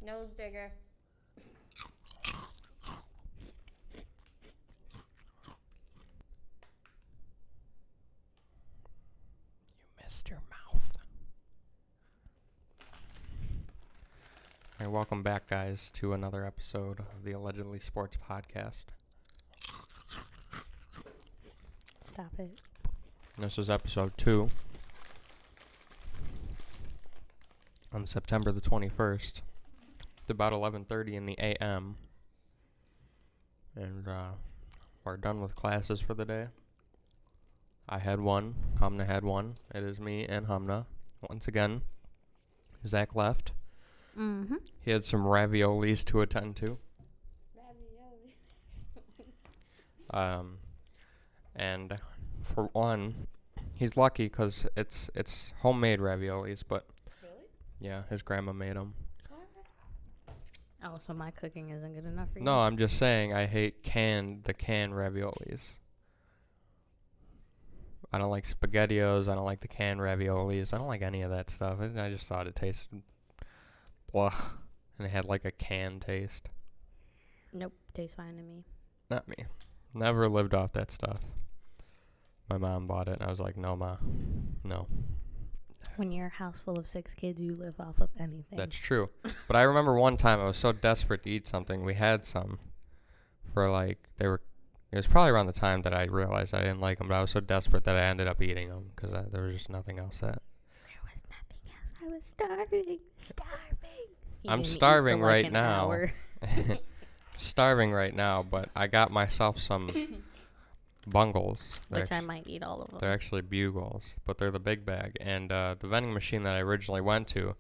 Nose digger. You missed your mouth. All right, welcome back, guys, to another episode of the Allegedly Sports Podcast. Stop it. This is episode 2 on September the 21st. It's about 11:30 in the a.m. And we're done with classes for the day. I had one. Humna had one. It is me and Humna. Once again, Zach left. Mm-hmm. He had some raviolis to attend to. And for one, he's lucky because it's homemade raviolis, but Really? yeah, his grandma made them. Oh, so my cooking isn't good enough for you? No, I'm just saying I hate the canned raviolis. I don't like SpaghettiOs. I don't like the canned raviolis. I don't like any of that stuff. I just thought it tasted blah, and it had like a canned taste. Nope, tastes fine to me. Not me. Never lived off that stuff. My mom bought it, and I was like, no, Ma. No. When you're a house full of 6 kids, you live off of anything. That's true. But I remember one time I was so desperate to eat something. We had some for like, it was probably around the time that I realized I didn't like them, but I was so desperate that I ended up eating them because there was just nothing else that. There was nothing else. I was starving. I'm starving right now. Starving right now, but I got myself some bungles. Which I might eat all of them. They're actually bugles, but they're the big bag. And the vending machine that I originally went to, of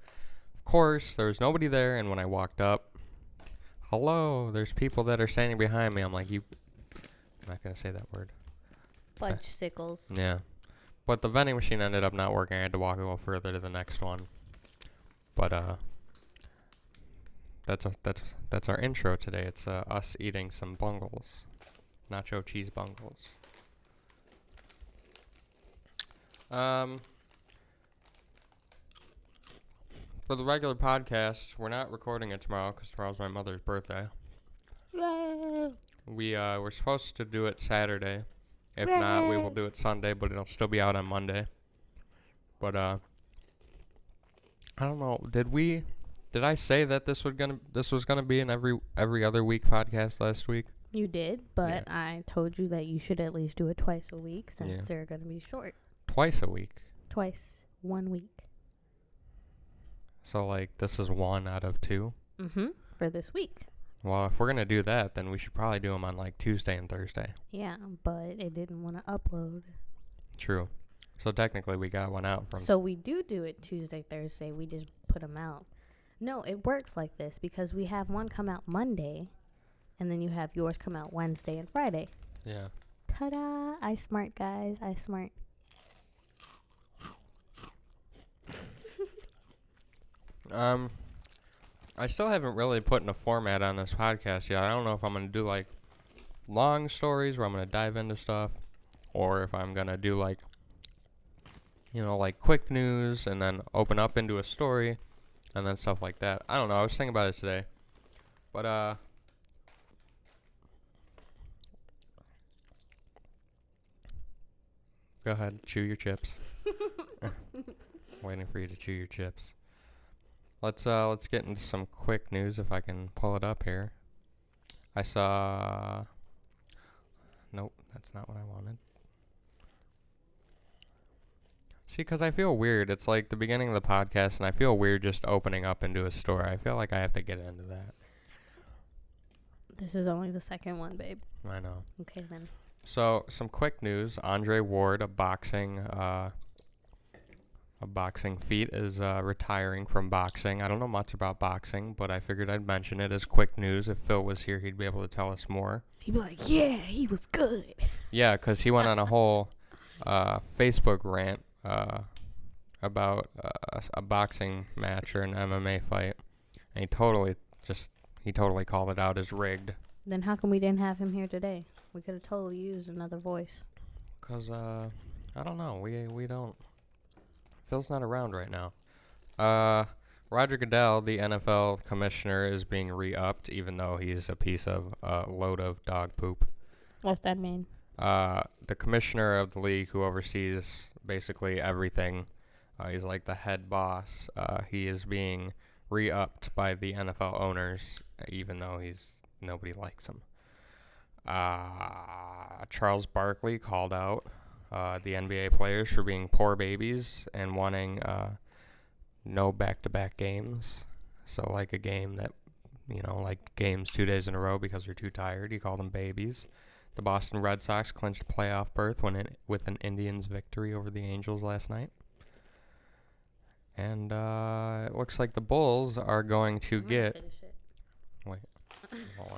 course, there was nobody there. And when I walked up, hello, there's people that are standing behind me. I'm like, I'm not going to say that word. Fudge sickles. Yeah. But the vending machine ended up not working. I had to walk a little further to the next one. But that's our intro today. It's us eating some bungles. Nacho cheese bungles. For the regular podcast, we're not recording it tomorrow because tomorrow's my mother's birthday. Yay! We're supposed to do it Saturday. If not, we will do it Sunday, but it'll still be out on Monday. But I don't know. Did I say that this was gonna be an every other week podcast last week? You did, but Yeah. I told you that you should at least do it twice a week since they're going to be short. Twice a week. Twice. 1 week. So like this is 1 out of 2. Mm-hmm. For this week. Well, if we're gonna do that, then we should probably do them on like Tuesday and Thursday. Yeah, but it didn't want to upload. True. So technically, we got one out from. So we do it Tuesday, Thursday. We just put them out. No, it works like this because we have one come out Monday, and then you have yours come out Wednesday and Friday. Yeah. Ta-da! I smart, guys. I smart. I still haven't really put in a format on this podcast yet. I don't know if I'm gonna do like long stories where I'm gonna dive into stuff, or if I'm gonna do like, like quick news and then open up into a story, and then stuff like that. I don't know. I was thinking about it today, but go ahead, chew your chips. Waiting for you to chew your chips. Let's get into some quick news if I can pull it up here. I saw. Nope, that's not what I wanted. See, because I feel weird. It's like the beginning of the podcast, and I feel weird just opening up into a story. I feel like I have to get into that. This is only the second one, babe. I know. Okay, then. So, some quick news. Andre Ward, a boxing feat, is retiring from boxing. I don't know much about boxing, but I figured I'd mention it as quick news. If Phil was here, he'd be able to tell us more. He'd be like, yeah, he was good. Yeah, because he went on a whole Facebook rant about a boxing match or an MMA fight. And he totally called it out as rigged. Then how come we didn't have him here today? We could have totally used another voice. Because, I don't know. We don't. Phil's not around right now. Roger Goodell, the NFL commissioner, is being re-upped, even though he's a piece of load of dog poop. What's that mean? The commissioner of the league, who oversees basically everything, he's like the head boss. He is being re-upped by the NFL owners, even though nobody likes him. Charles Barkley called out the NBA players for being poor babies and wanting no back-to-back games. So like a game that, like games 2 days in a row because they're too tired. He called them babies. The Boston Red Sox clinched a playoff berth with an Indians victory over the Angels last night. And it looks like the Bulls are going to get... Wait, hold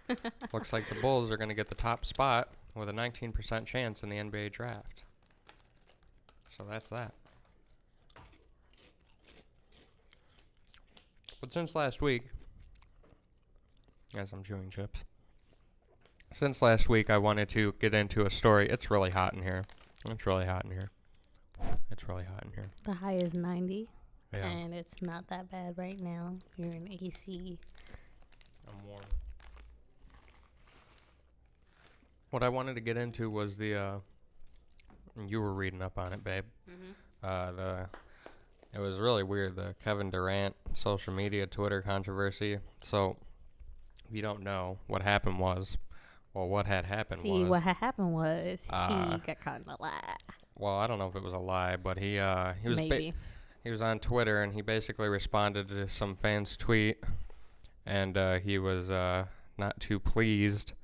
on. Looks like the Bulls are going to get the top spot with a 19% chance in the NBA draft. So that's that. But since last week, as I'm chewing chips, since last week I wanted to get into a story. It's really hot in here. It's really hot in here. It's really hot in here. The high is 90, Yeah. and it's not that bad right now. You're in AC. I'm warm. What I wanted to get into was the, you were reading up on it, babe. Mm-hmm. It was really weird, the Kevin Durant social media Twitter controversy. So, if you don't know, what happened was, what had happened was... what had happened was he got caught in a lie. Well, I don't know if it was a lie, but he was Maybe. he was on Twitter, and he basically responded to some fans' tweet, and he was not too pleased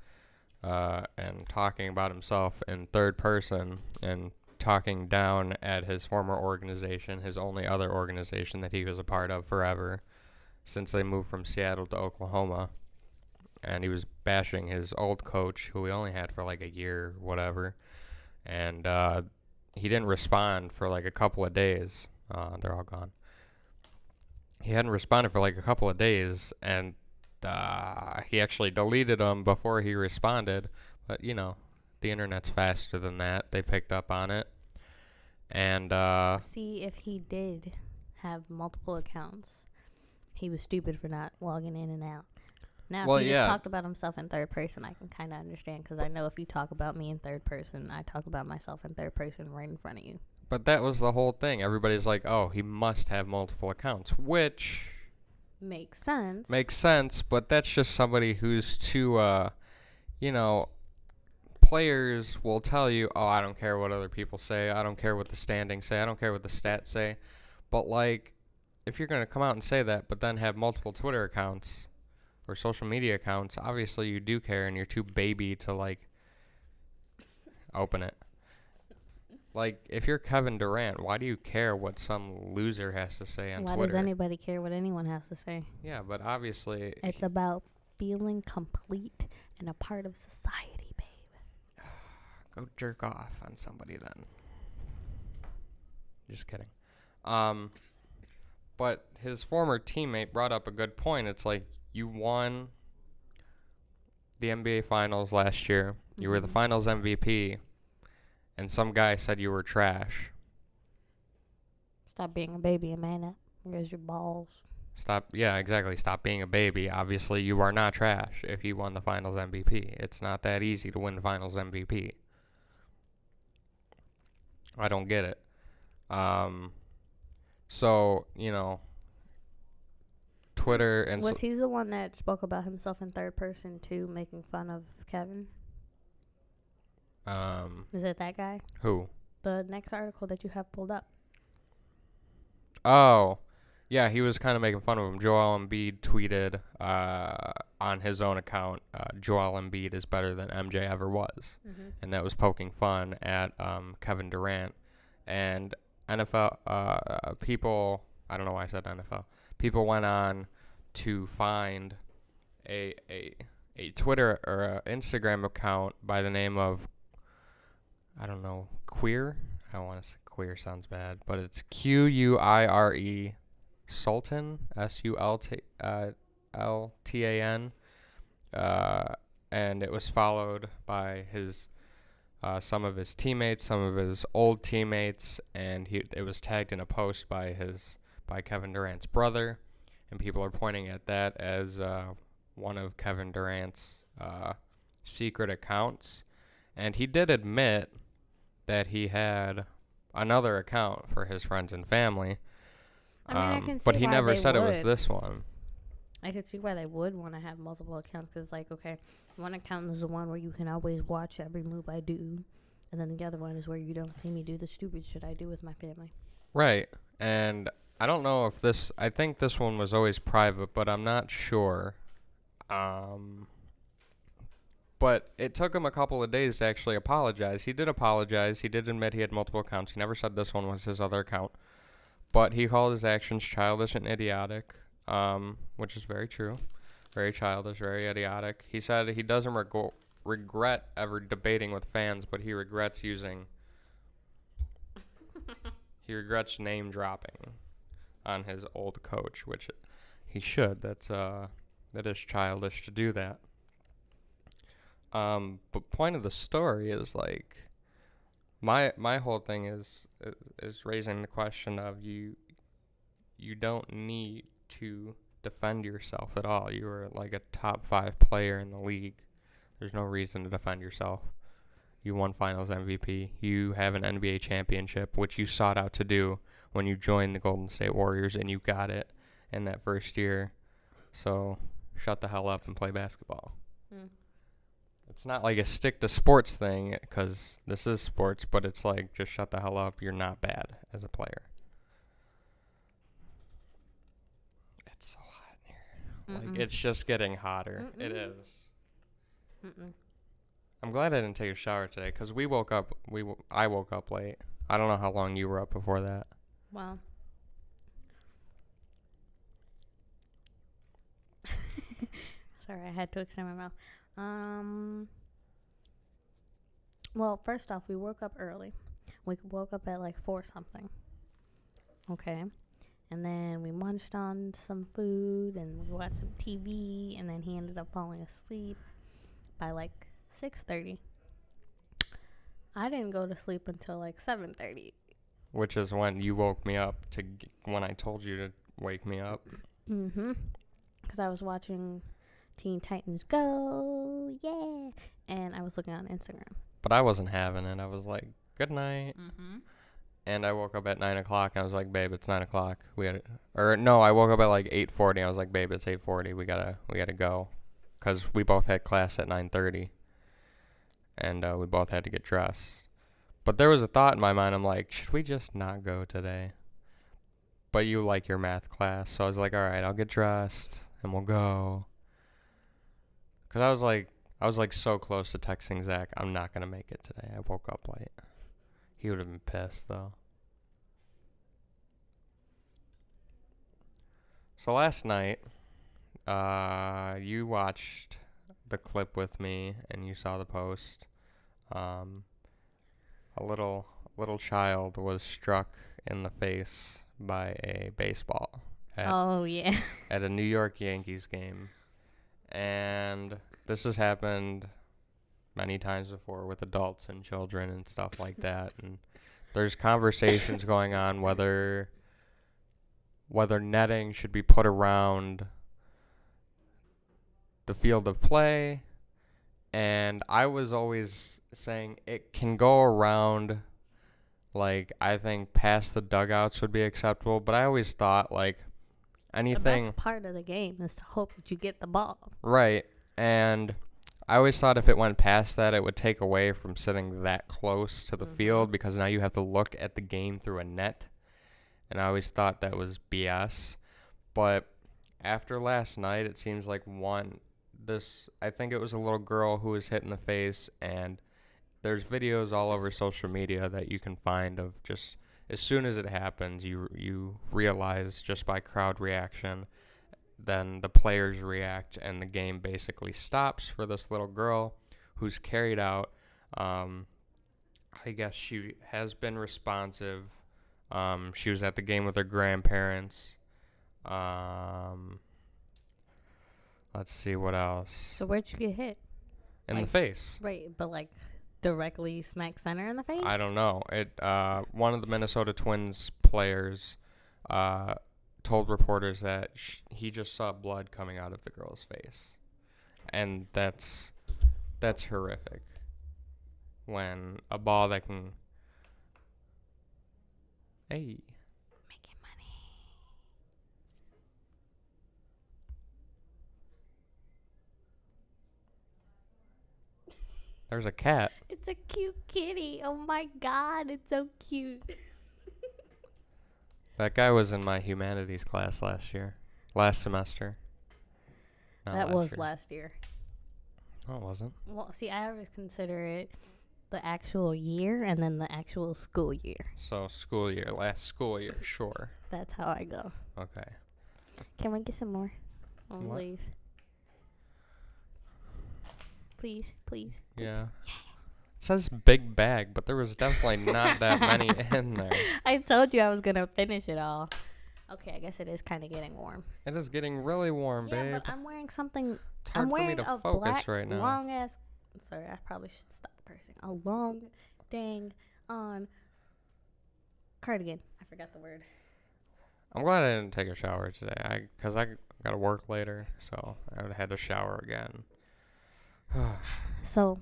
and talking about himself in third person and talking down at his former organization, his only other organization that he was a part of forever since they moved from Seattle to Oklahoma. And he was bashing his old coach, who he only had for like a year or whatever. And he didn't respond for like a couple of days. They're all gone. He hadn't responded for like a couple of days, and he actually deleted them before he responded. But, the internet's faster than that. They picked up on it. And see, if he did have multiple accounts, he was stupid for not logging in and out. Now, if he just talked about himself in third person, I can kind of understand, because I know if you talk about me in third person, I talk about myself in third person right in front of you. But that was the whole thing. Everybody's like, oh, he must have multiple accounts, which... Makes sense. Makes sense, but that's just somebody who's too, players will tell you, oh, I don't care what other people say. I don't care what the standings say. I don't care what the stats say. But, like, if you're going to come out and say that, but then have multiple Twitter accounts or social media accounts, obviously you do care, and you're too baby to, like, open it. Like, if you're Kevin Durant, why do you care what some loser has to say on Twitter? Why does anybody care what anyone has to say? Yeah, but obviously... It's about feeling complete and a part of society, babe. Go jerk off on somebody then. Just kidding. But his former teammate brought up a good point. It's like, you won the NBA Finals last year. Mm-hmm. You were the Finals MVP. And some guy said you were trash. Stop being a baby and man up. Here's your balls. Yeah, exactly. Stop being a baby. Obviously, you are not trash if you won the Finals MVP. It's not that easy to win the Finals MVP. I don't get it. So, Twitter and... Was he the one that spoke about himself in third person, too, making fun of Kevin? Is it that guy? Who? The next article that you have pulled up. Oh, yeah, he was kind of making fun of him. Joel Embiid tweeted on his own account, Joel Embiid is better than MJ ever was. Mm-hmm. And that was poking fun at Kevin Durant. And NFL people, I don't know why I said NFL, people went on to find a Twitter or a Instagram account by the name of, I don't know, Queer? I don't want to say queer, sounds bad, but it's Quire Sultan, Sultan, and it was followed by his some of his teammates, some of his old teammates, and it was tagged in a post by his by Kevin Durant's brother, and people are pointing at that as one of Kevin Durant's secret accounts. And he did admit that he had another account for his friends and family, I mean, I can see but he why never they said would. it was this one. I could see why they would want to have multiple accounts, because, like, okay, one account is the one where you can always watch every move I do, and then the other one is where you don't see me do the stupid shit I do with my family. Right. And I don't know if this, I think this one was always private, but I'm not sure. But it took him a couple of days to actually apologize. He did apologize. He did admit he had multiple accounts. He never said this one was his other account. But he called his actions childish and idiotic, which is very true. Very childish, very idiotic. He said he doesn't regret ever debating with fans, but he regrets he regrets name dropping on his old coach, which he should. That is childish to do that. But point of the story is, like, my whole thing is raising the question of you don't need to defend yourself at all. You are like a top 5 player in the league. There's no reason to defend yourself. You won Finals MVP. You have an NBA championship, which you sought out to do when you joined the Golden State Warriors, and you got it in that first year. So shut the hell up and play basketball. It's not like a stick to sports thing, because this is sports, but it's like, just shut the hell up. You're not bad as a player. It's so hot in here. Like, it's just getting hotter. It is. I'm glad I didn't take a shower today, because I woke up late. I don't know how long you were up before that. Well. Sorry, I had to extend my mouth. Well, first off, we woke up early. We woke up at like 4 something. Okay. And then we munched on some food and we watched some TV, and then he ended up falling asleep by like 6:30. I didn't go to sleep until like 7:30. Which is when you woke me up when I told you to wake me up. Because I was watching Teen Titans Go, yeah, and I was looking on Instagram. But I wasn't having it. I was like, good night. And I woke up at 9 o'clock, and I was like, babe, it's 9 o'clock. I woke up at like 8:40. I was like, babe, it's 8:40. We gotta go. Because we both had class at 9:30. And we both had to get dressed. But there was a thought in my mind. I'm like, should we just not go today? But you like your math class. So I was like, all right, I'll get dressed, and we'll go. Because I was like so close to texting Zach, I'm not going to make it today. I woke up late. He would have been pissed, though. So last night, you watched the clip with me, and you saw the post. A little child was struck in the face by a baseball. At a New York Yankees game. And this has happened many times before with adults and children and stuff like that. And there's conversations going on whether netting should be put around the field of play. And I was always saying it can go around, like, I think past the dugouts would be acceptable. But I always thought, like, anything. The best part of the game is to hope that you get the ball. Right. And I always thought if it went past that, it would take away from sitting that close to the field, because now you have to look at the game through a net. And I always thought that was BS. But after last night, it seems like I think it was a little girl who was hit in the face, and there's videos all over social media that you can find of just as soon as it happens, you realize just by crowd reaction, then the players react, and the game basically stops for this little girl who's carried out. I guess she has been responsive. She was at the game with her grandparents. Let's see what else. So where'd you get hit? In the face. Right, but like directly smack center in the face? I don't know. One of the Minnesota Twins players told reporters that he just saw blood coming out of the girl's face. And that's horrific. When a ball that can... Hey. Making money. There's a cat. It's a cute kitty. Oh my god, it's so cute. That guy was in my humanities class last semester. That was last year. No, it wasn't. Well, see, I always consider it the actual year and then the actual school year. So school year, last school year, sure. That's how I go. Okay. Can we get some more? I'll What? leave. Please. Yeah. It says big bag, but there was definitely not that many in there. I told you I was going to finish it all. Okay, I guess it is kind of getting warm. It is getting really warm, babe. Yeah, but I'm wearing something. It's hard I'm for me wearing to a focus black, right now. long ass. Sorry, I probably should stop cursing. A long, dang on cardigan. I forgot the word. I'm glad I didn't take a shower today. Because I got to work later, so I had to shower again. So,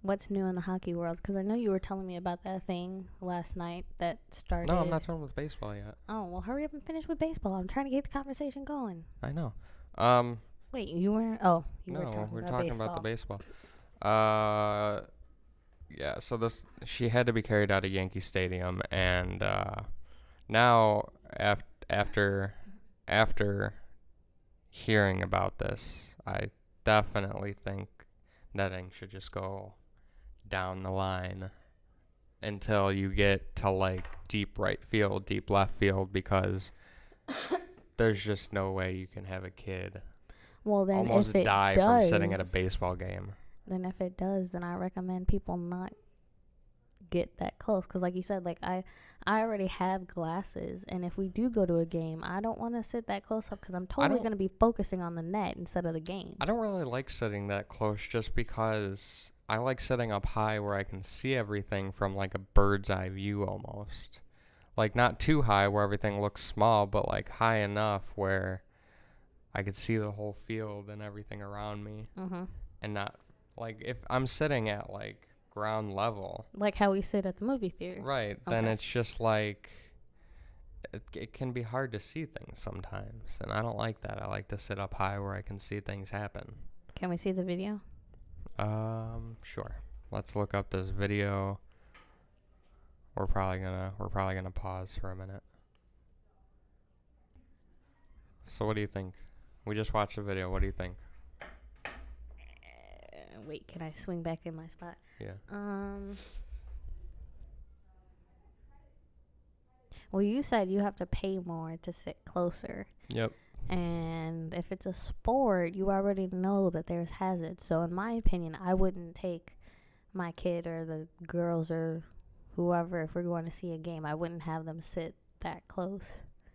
what's new in the hockey world? Because I know you were telling me about that thing last night that started. No, I'm not done with baseball yet. Oh, well, hurry up and finish with baseball. I'm trying to get the conversation going. I know. Wait, you weren't? Oh, you were No, talking we're about talking baseball. about the baseball. Yeah, so she had to be carried out of Yankee Stadium, and now after hearing about this, I definitely think netting should just go down the line until you get to like deep right field, deep left field, because there's just no way you can have a kid Well, then almost if it die does, from sitting at a baseball game. Then if it does, then I recommend people not get that close. Because like you said, like I already have glasses. And if we do go to a game, I don't want to sit that close up because I'm totally going to be focusing on the net instead of the game. I don't really like sitting that close just because I like sitting up high where I can see everything from like a bird's eye view almost. Like not too high where everything looks small, but like high enough where I could see the whole field and everything around me. Mm-hmm. And not like if I'm sitting at like ground level. Like how we sit at the movie theater. Right. Okay. Then it's just like it can be hard to see things sometimes. And I don't like that. I like to sit up high where I can see things happen. Can we see the video? Sure. Let's look up this video. We're probably gonna pause for a minute. So what do you think? We just watched the video. What do you think? Wait, can I swing back in my spot? Yeah. Well, you said you have to pay more to sit closer. Yep. And if it's a sport, you already know that there's hazards. So in my opinion, I wouldn't take my kid or the girls or whoever, if we're going to see a game, I wouldn't have them sit that close.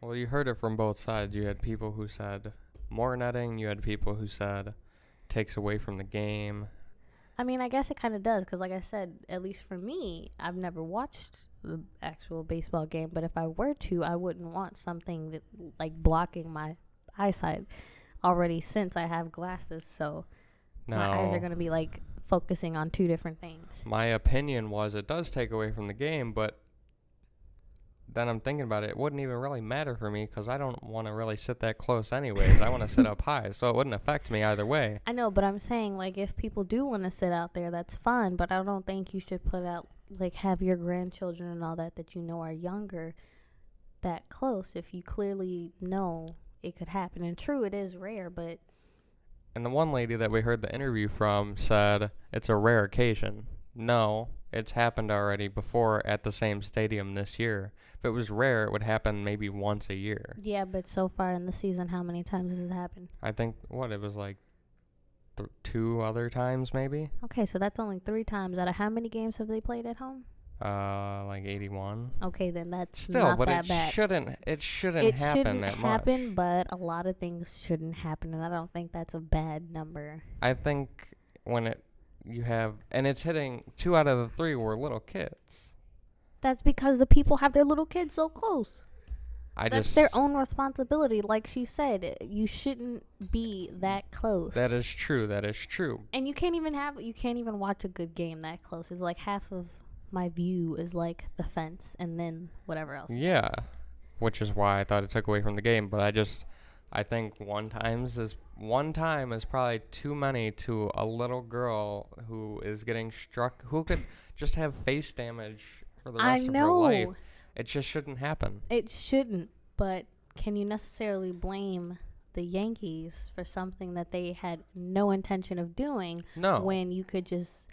Well, you heard it from both sides. You had people who said more netting. You had people who said takes away from the game. I mean, I guess it kind of does because, like I said, at least for me, I've never watched the actual baseball game. But if I were to, I wouldn't want something that, like blocking my eyesight already since I have glasses. So my eyes are going to be like focusing on two different things. My opinion was it does take away from the game, but then I'm thinking about it. It wouldn't even really matter for me because I don't want to really sit that close anyways. I want to sit up high, so it wouldn't affect me either way. I know, but I'm saying, like, if people do want to sit out there, that's fine. But I don't think you should put out, like, have your grandchildren and all that you know are younger that close if you clearly know it could happen. And true, it is rare, but... And the one lady that we heard the interview from said it's a rare occasion. No, it's happened already before at the same stadium this year. If it was rare, it would happen maybe once a year. Yeah, but so far in the season, how many times has it happened? I think, it was like 2 other times maybe? Okay, so that's only 3 times. Out of how many games have they played at home? Like 81. Okay, then that's still, not but that bad. It shouldn't happen that much. But a lot of things shouldn't happen, and I don't think that's a bad number. I think when it's hitting 2 out of the 3 were little kids. That's because the people have their little kids so close. That's their own responsibility. Like she said, you shouldn't be that close. That is true. That is true. And you can't even watch a good game that close. It's like half of my view is like the fence and then whatever else. Yeah. Which is why I thought it took away from the game. But I think one time is probably too many to a little girl who is getting struck, who could just have face damage for the rest of her life. It just shouldn't happen. It shouldn't, but can you necessarily blame the Yankees for something that they had no intention of doing? No. When you could just,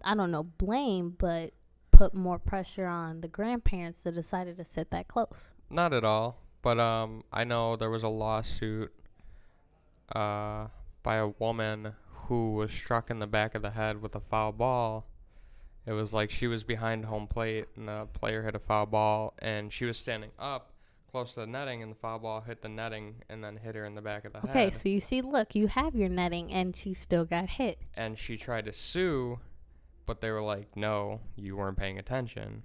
I don't know, blame, but put more pressure on the grandparents that decided to sit that close. Not at all. But I know there was a lawsuit by a woman who was struck in the back of the head with a foul ball. It was like she was behind home plate and the player hit a foul ball, and she was standing up close to the netting, and the foul ball hit the netting and then hit her in the back of the head. Okay, so you see, look, you have your netting, and she still got hit. And she tried to sue, but they were like, no, you weren't paying attention.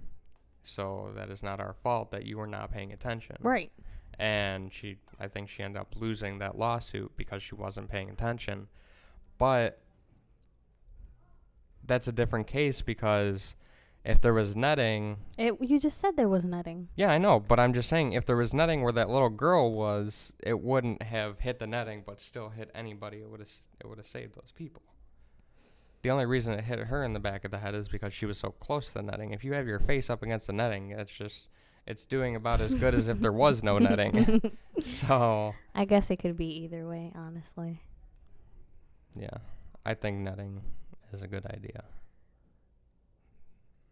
So that is not our fault that you were not paying attention. Right. And I think she ended up losing that lawsuit because she wasn't paying attention. But that's a different case, because if there was netting... You just said there was netting. Yeah, I know, but I'm just saying, if there was netting where that little girl was, it wouldn't have hit the netting but still hit anybody. It would have saved those people. The only reason it hit her in the back of the head is because she was so close to the netting. If you have your face up against the netting, it's doing about as good as if there was no netting. So I guess it could be either way, honestly. Yeah, I think netting is a good idea.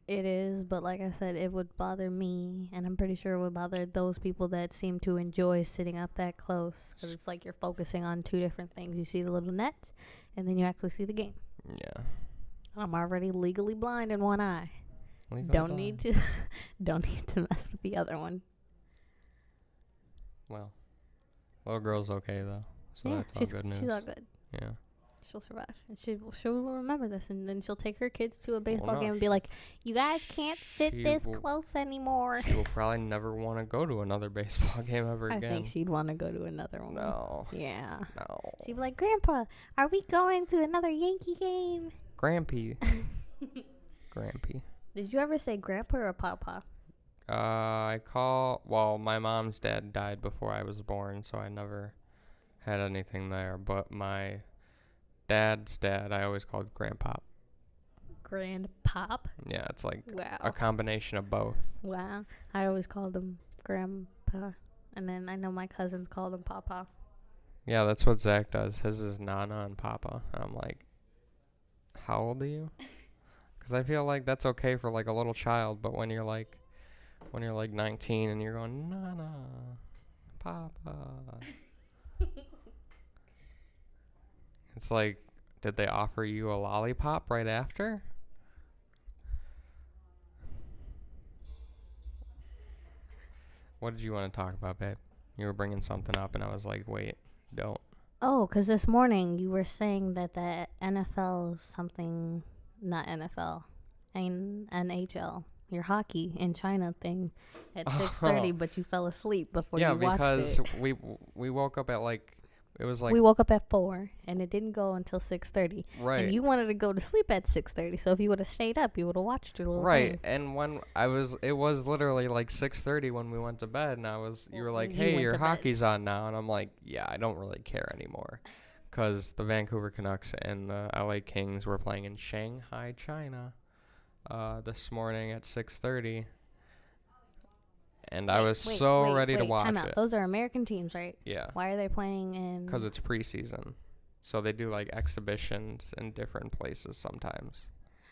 It is, but like I said, it would bother me, and I'm pretty sure it would bother those people that seem to enjoy sitting up that close, because it's like you're focusing on two different things. You see the little net, and then you actually see the game. Yeah. I'm already legally blind in one eye. Don't need to mess with the other one. Well, little girl's okay though, so yeah, that's all good news. She's all good. Yeah. She'll survive, and she'll remember this, and then she'll take her kids to a baseball game and be like, "You guys can't sit this close anymore." She will probably never want to go to another baseball game ever again. I think she'd want to go to another one. No. Yeah. No. She'd be like, "Grandpa, are we going to another Yankee game?" Grampy. Grampy. Did you ever say grandpa or papa? My mom's dad died before I was born, so I never had anything there. But my dad's dad, I always called grandpop. Grandpop? Yeah, it's like a combination of both. Wow. I always called him grandpa. And then I know my cousins called him papa. Yeah, that's what Zach does. His is Nana and Papa. And I'm like, how old are you? Because I feel like that's okay for like a little child, but when you're like 19 and you're going, Nana, Papa. It's like, did they offer you a lollipop right after? What did you want to talk about, babe? You were bringing something up, and I was like, wait, don't. Oh, because this morning you were saying that the NFL something, not NFL, and NHL, your hockey in China thing at 6:30, but you fell asleep before you watched it. Yeah, because we woke up at like, it was like... We woke up at 4, and it didn't go until 6:30. Right. And you wanted to go to sleep at 6:30, so if you would have stayed up, you would have watched your little Right, thing. and when it was literally like 6:30 when we went to bed, and you were like, hey, your hockey's on now, and I'm like, yeah, I don't really care anymore, because the Vancouver Canucks and the LA Kings were playing in Shanghai, China, this morning at 6:30. And I was ready to watch it. Those are American teams, right? Yeah. Why are they playing in... Because it's preseason. So they do, like, exhibitions in different places sometimes.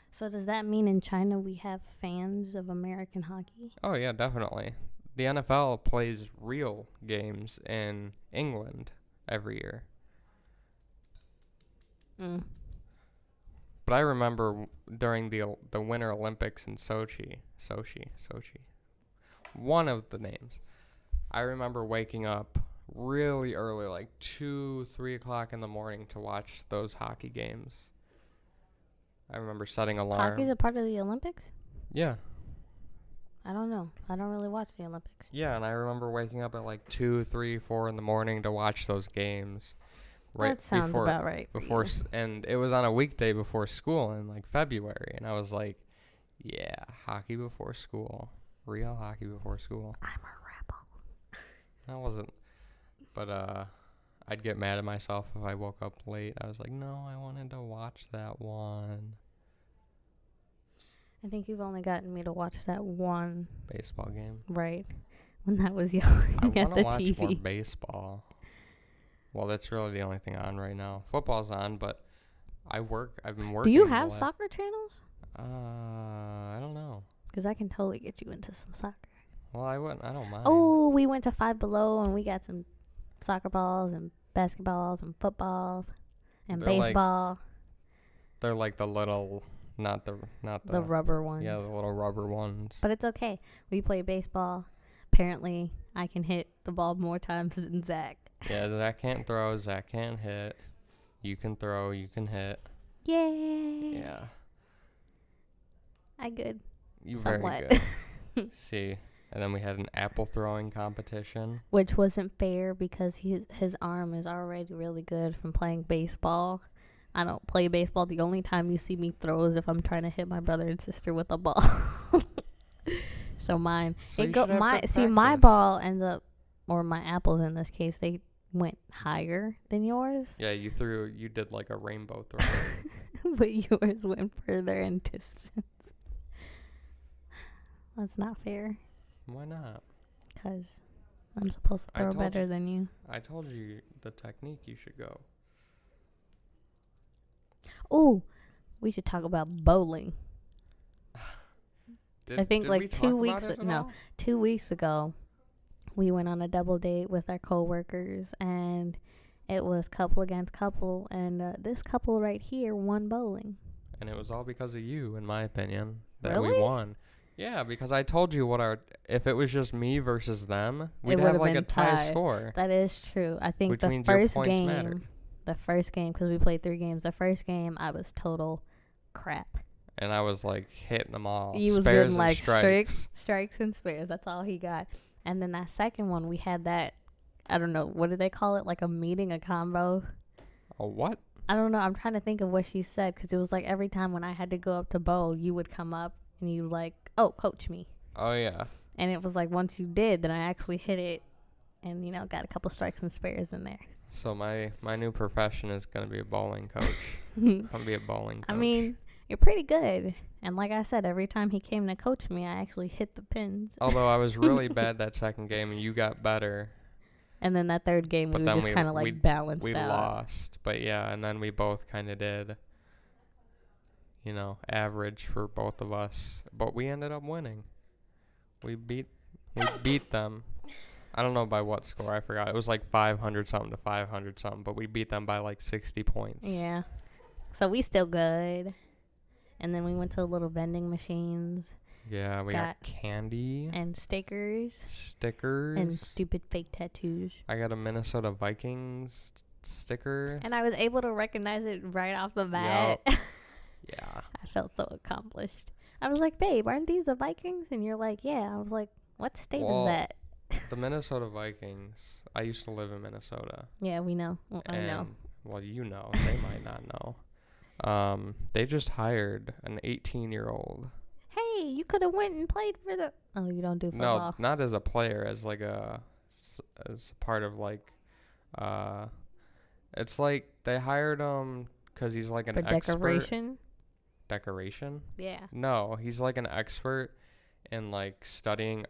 So does that mean in China we have fans of American hockey? Oh, yeah, definitely. The NFL plays real games in England every year. Mm. But I remember during the Winter Olympics in Sochi. One of the names. I remember waking up really early, like 2-3 o'clock in the morning, to watch those hockey games. I remember setting alarm. Hockey's a part of the Olympics? Yeah. I don't know. I don't really watch the Olympics. Yeah, and I remember waking up at like 2, 3, 4 in the morning to watch those games. Right that sounds about right. And it was on a weekday before school in like February, and I was like, yeah, hockey before school. Real hockey before school. I'm a rebel. I wasn't. But I'd get mad at myself if I woke up late. I was like, no, I wanted to watch that one. I think you've only gotten me to watch that one baseball game. Right. When that was young I at the want to watch TV. more baseball. Well, that's really the only thing on right now. Football's on, but I've been working. Do you have soccer channels? I don't know. Because I can totally get you into some soccer. Well, I don't mind. Oh, we went to Five Below and we got some soccer balls and basketballs and footballs and baseball. They're like the little, not the rubber ones. Yeah, the little rubber ones. But it's okay. We play baseball. Apparently, I can hit the ball more times than Zach. Yeah, Zach can't throw. Zach can't hit. You can throw. You can hit. Yay. Yeah. I good. You somewhat. Very good. See, and then we had an apple throwing competition, which wasn't fair because his arm is already really good from playing baseball. I don't play baseball. The only time you see me throw is if I'm trying to hit my brother and sister with a ball. So mine, so my ball ends up, or my apples in this case, they went higher than yours. Yeah, you did like a rainbow throw. But yours went further in distance. That's not fair. Why not? Because I'm supposed to throw better than you. I told you the technique you should go. Oh, we should talk about bowling. I think like 2 weeks 2 weeks ago, we went on a double date with our coworkers, and it was couple against couple, and this couple right here won bowling. And it was all because of you, in my opinion, that really? We won. Yeah, because I told you if it was just me versus them, we'd have like a tie score. That is true. I think the first game, because we played 3 games, the first game I was total crap. And I was like hitting them all. He was getting like strikes and spares. That's all he got. And then that second one, we had that, I don't know, what do they call it? Like a combo. A what? I don't know. I'm trying to think of what she said, because it was like every time when I had to go up to bowl, you would come up and you like, oh, coach me. Oh, yeah. And it was like once you did, then I actually hit it and, got a couple strikes and spares in there. So my new profession is going to be a bowling coach. I'm going to be a bowling coach. I mean, you're pretty good. And like I said, every time he came to coach me, I actually hit the pins. Although I was really bad that second game, and you got better. And then that third game, we just kind of like balanced out. We lost. But yeah, and then we both kind of did, average for both of us. But we ended up winning. We beat them. I don't know by what score. I forgot. It was like 500-something to 500-something. But we beat them by like 60 points. Yeah. So we still good. And then we went to little vending machines. Yeah, we got candy. And stickers. And stupid fake tattoos. I got a Minnesota Vikings sticker. And I was able to recognize it right off the bat. Yep. Yeah. I felt so accomplished. I was like, babe, aren't these the Vikings? And you're like, yeah. I was like, what state is that? The Minnesota Vikings. I used to live in Minnesota. Yeah, we know. Well, I know. Well, you know. They might not know. They just hired an 18-year-old. Hey, you could have went and played for the... Oh, you don't do football. No, not as a player, as like as part of like, it's like they hired him because he's like an expert. Decoration? Decoration? Yeah. No, he's like an expert in like studying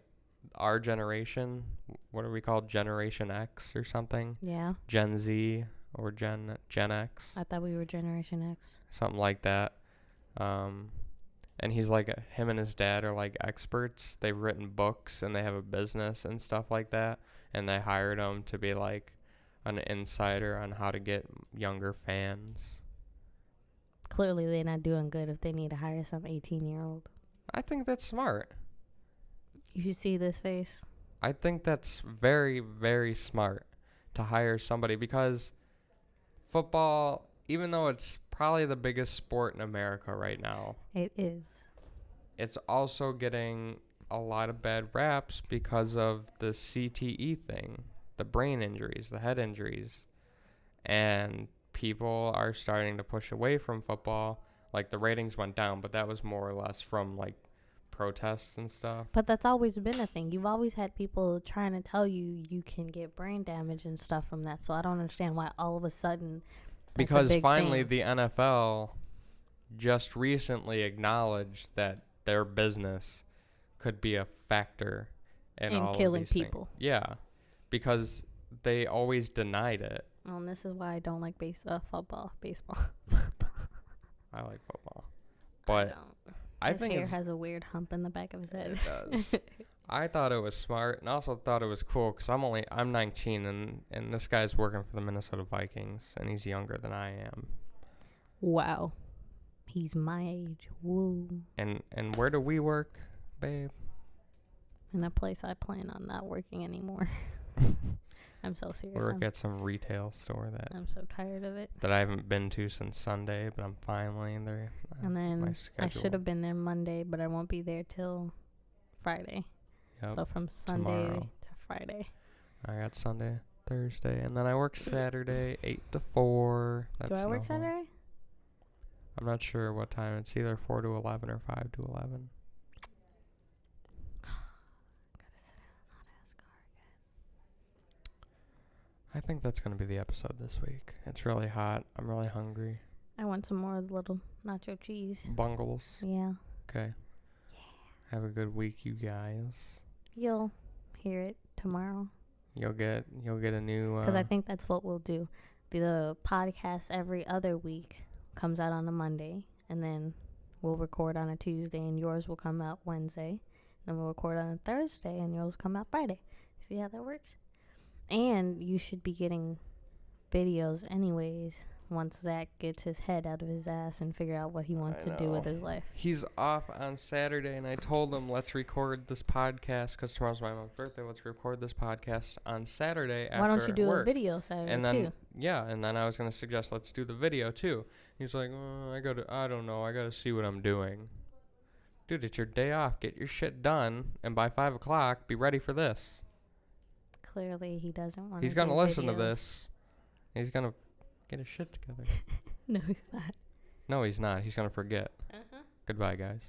our generation. What are we called? Generation X or something? Yeah. Gen Z. Or Gen X. I thought we were Generation X. Something like that. And he's like, him and his dad are like experts. They've written books and they have a business and stuff like that. And they hired him to be like an insider on how to get younger fans. Clearly they're not doing good if they need to hire some 18-year-old. I think that's smart. You should see this face. I think that's very, very smart to hire somebody, because football, even though it's probably the biggest sport in America right now, it is. It's also getting a lot of bad raps because of the CTE thing, the brain injuries, the head injuries. And people are starting to push away from football. Like, the ratings went down, but that was more or less from, like, protests and stuff. But that's always been a thing. You've always had people trying to tell you you can get brain damage and stuff from that. So I don't understand why all of a sudden because finally the NFL just recently acknowledged that their business could be a factor in all killing of these people. Things. Yeah, because they always denied it. Well, and this is why I don't like baseball. I like football, but I think his hair has a weird hump in the back of his head. It does. I thought it was smart, and also thought it was cool because I'm 19, and this guy's working for the Minnesota Vikings, and he's younger than I am. Wow, he's my age. Woo. And where do we work, babe? In a place I plan on not working anymore. I'm so serious. We work at some retail store that I'm so tired of it. That I haven't been to since Sunday, but I'm finally in there. And then I should have been there Monday, but I won't be there till Friday. Yep. So from Sunday to Friday. I got Sunday, Thursday, and then I work Saturday, 8 to 4. Do I work Saturday? I'm not sure what time. It's either 4 to 11 or 5 to 11. I think that's going to be the episode this week. It's really hot. I'm really hungry. I want some more of the little nacho cheese. Bungles. Yeah. Okay. Yeah. Have a good week, you guys. You'll hear it tomorrow. You'll get a new... Because I think that's what we'll do. The podcast every other week comes out on a Monday. And then we'll record on a Tuesday. And yours will come out Wednesday. Then we'll record on a Thursday. And yours will come out Friday. See how that works? And you should be getting videos anyways once Zach gets his head out of his ass and figure out what he wants to do with his life. He's off on Saturday, and I told him, let's record this podcast because tomorrow's my mom's birthday. Let's record this podcast on Saturday after Why don't you do work. a video Saturday, and then, too? Yeah, and then I was going to suggest let's do the video, too. He's like, I don't know. I got to see what I'm doing. Dude, it's your day off. Get your shit done, and by 5 o'clock, be ready for this. Clearly, he doesn't want to. He's going to listen to this. He's going to get his shit together. No, he's not. No, he's not. He's going to forget. Goodbye, guys.